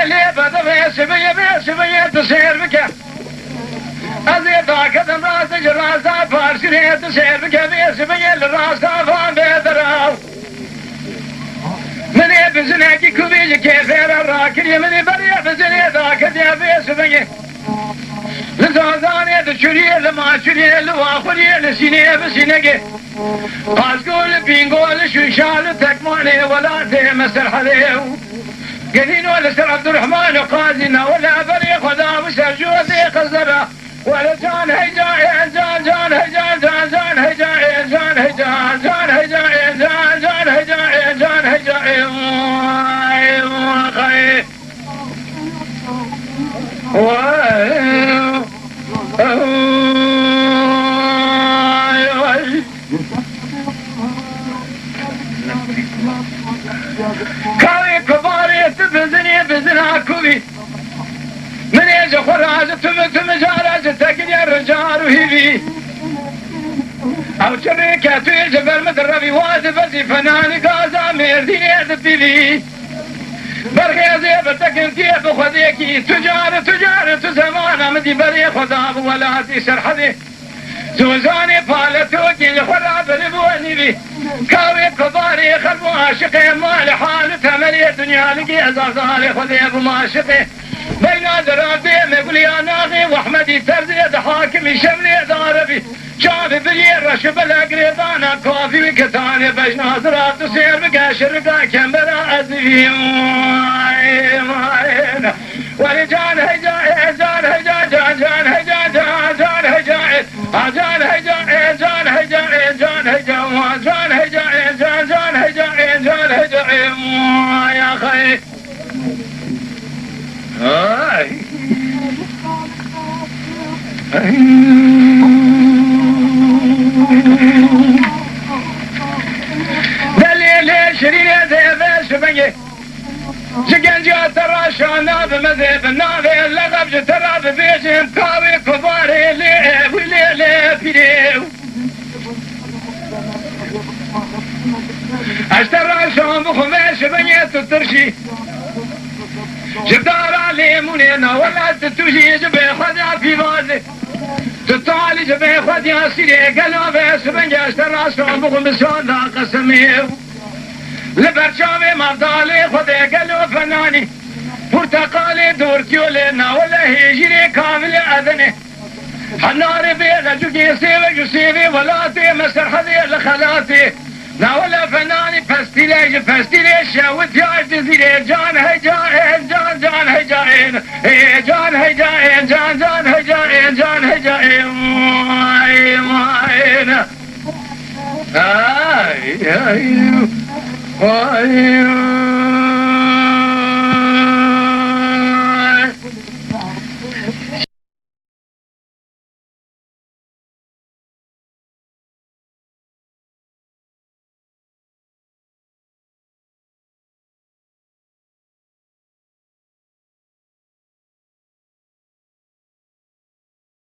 للي بدأ سبية تسير بك أزيد كذا راس جراسة فارسية تسير بك سبية الراسة فان بيدراو من يبزنك كوبيج كيفير الراكري من يبري بزني ذاك يا سبية لزازاني تشري لما شري لواخري لسيني بسينك قاسقول بينقول شوشال تكماني ولا تمسر حليو قدين ولا سر عبد الرحمن قازنا ولا بري خدا وسجودي قزرة ولا جان هيجا جان جان هيجا جان جان هيجا جان هيجا جان هيجا جان جان هيجا جان هيجا خي كاوي كباري تبزني بزنا كوبي من يجي خراج تم جارج تقدي الرجال وهيبي او شركة تيجي بالمدربي واجبتي فناني قازا ميرديني ادبيلي برغي زيبتك انتي بخديكي تجارة زمانة مدي بري خداب ولاتي سرحدي زوزاني فالتوكي خراب ربوني بي كاوي كباري خلبو عاشقي مال حالتها ملي الدنيا لقي ازازالي خذي ابو معشقي بين درابي مقول يا ناغي واحمدي ترزي حاكمي شملي داربي شافي بلي رشب الاقريبانا كوفي وكتاني باش ناظرات تصير بقاشر بقا كمبرا ازفي ورجال هجا جان هجا جان جان هجا جان هجا جان هجا جان هجا جان هجا جان هجا جان جان هجا جان هجا يا خي دليل شريعة ذيبش بني شقنجة تراشا ناب مذيب ناب اللغب جتراب بيجم كاوي كباري ليب وليب ليب اشتراشا مخمش بني تترشي جدار علي منينا ولا تتوجي جبه خدع في بازي تطالي جبه خدع سيري قلبه سبنجة اشتراشا مخمشان لا قسميه لبرشامي مردالي خدي قلو فناني برتقالي دور كيولينا ولا هيجري كامل أذني حناري بيغا جوكي سيوي جسيبي ولاتي مسر حذي لخلاتي نا ولا فناني فستيلي شاوت ياج تزيري جان هيجاين جان جان هيجاين جان هيجاين جان جان هيجاين جان هيجاين آي